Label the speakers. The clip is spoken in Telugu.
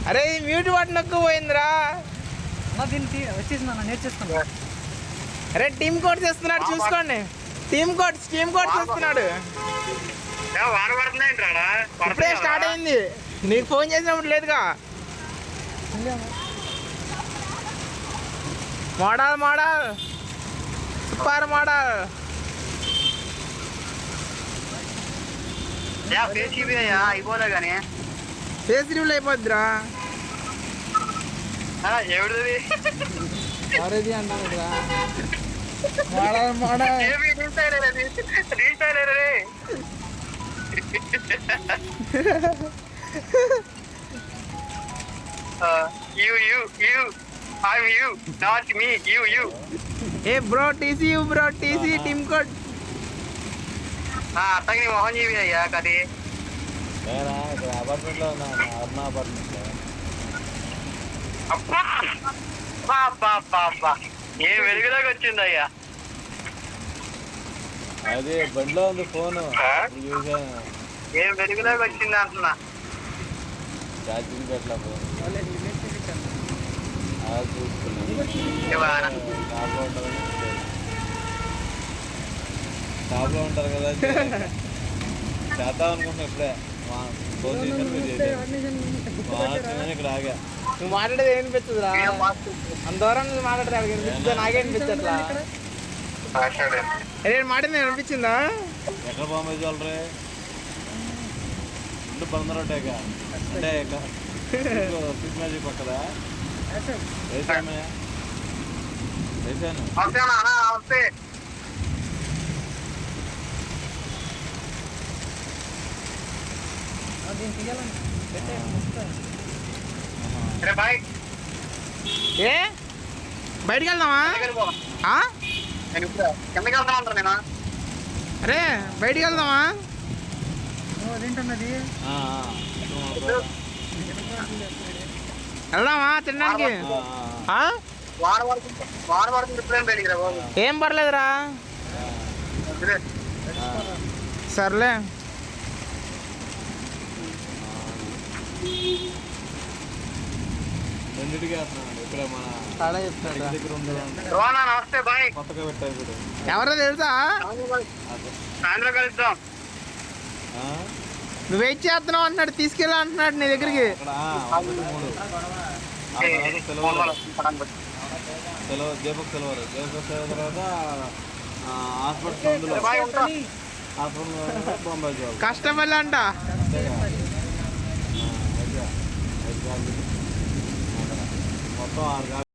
Speaker 1: అరే మ్యూట్ బటన్ నొక్కు పోయిందిరా.
Speaker 2: దీనికి వచ్చేసింది అన్న, నేర్చేస్తాను.
Speaker 1: అరే టీమ్ కోడ్ చేస్తున్నాడు చూసుకోండి. టీమ్ కోడ్స్ చేస్తున్నాడు. ఇప్పుడే స్టార్ట్ అయింది. నీకు ఫోన్ చేసినప్పుడు లేదుగా. Model super model.
Speaker 3: అయిపోదా కానీ
Speaker 1: ఫేస్ రివ్యూలు అయిపోద్దిరా.
Speaker 3: ఎవరిది
Speaker 1: అంటానురా. ఏ బ్రో టీసీ టీమ్ కోడ్.
Speaker 3: అత్తకి నీ మొహం జీవి అయ్యా కది.
Speaker 4: అపార్ట్మెంట్ లో ఉన్నా, అరుణ అపార్ట్మెంట్ లో.
Speaker 3: అబ్బా ఏ వెలుగులోకి వచ్చింది అయ్యా.
Speaker 4: అది బండిలో ఉంది ఫోన్.
Speaker 3: ఏ వెలుగులోకి వచ్చింది అంటున్నా.
Speaker 4: ఛార్జింగ్ పెట్టలా ఫోన్. షాప్ లో ఉంటారు కదా, చేద్దాం అనుకుంటున్నా. ఇప్పుడే ఫోన్ చేశాను, మీరు చేశాను. ఇక్కడ ఆగా.
Speaker 1: నువ్వు మాట్లాడేది ఏం అనిపించదురా. అంత దూరం నువ్వు మాట్లాడితే నాకే అనిపించట్లా. మాట్లాడింది అనిపించిందా?
Speaker 4: ఎక్కడ బాంబే చూడరే ఇంటి బందరోటేక అంటే ఫిట్ మ్యాజిక్ పక్కదా వేసాను.
Speaker 1: ఏ బయటికి వెళ్దామా?
Speaker 3: కిందకి వెళ్తా ఉంటాను నేను.
Speaker 1: అరే బయటికి వెళ్దామా? వెళ్దామా తినడానికి? ఏం పర్లేదురా. సర్లే.
Speaker 4: రెండింటికి వేస్తున్నాడు. ఇక్కడ మన దగ్గర ఉంది, కొత్తగా పెట్టారు ఇప్పుడు.
Speaker 1: ఎవరో తెలుసా?
Speaker 3: సాయంత్రం కలుద్దాం.
Speaker 1: నువ్వు వెయిట్ చేస్తున్నావు అంటున్నాడు, తీసుకెళ్ళా అంటున్నాడు నీ దగ్గరికి.
Speaker 4: దీపక్ సిల్వర్ తర్వాత హాస్పిటల్ బొంబాయి జోల్
Speaker 1: కష్టపల్లి అంట.
Speaker 4: మొత్తం 6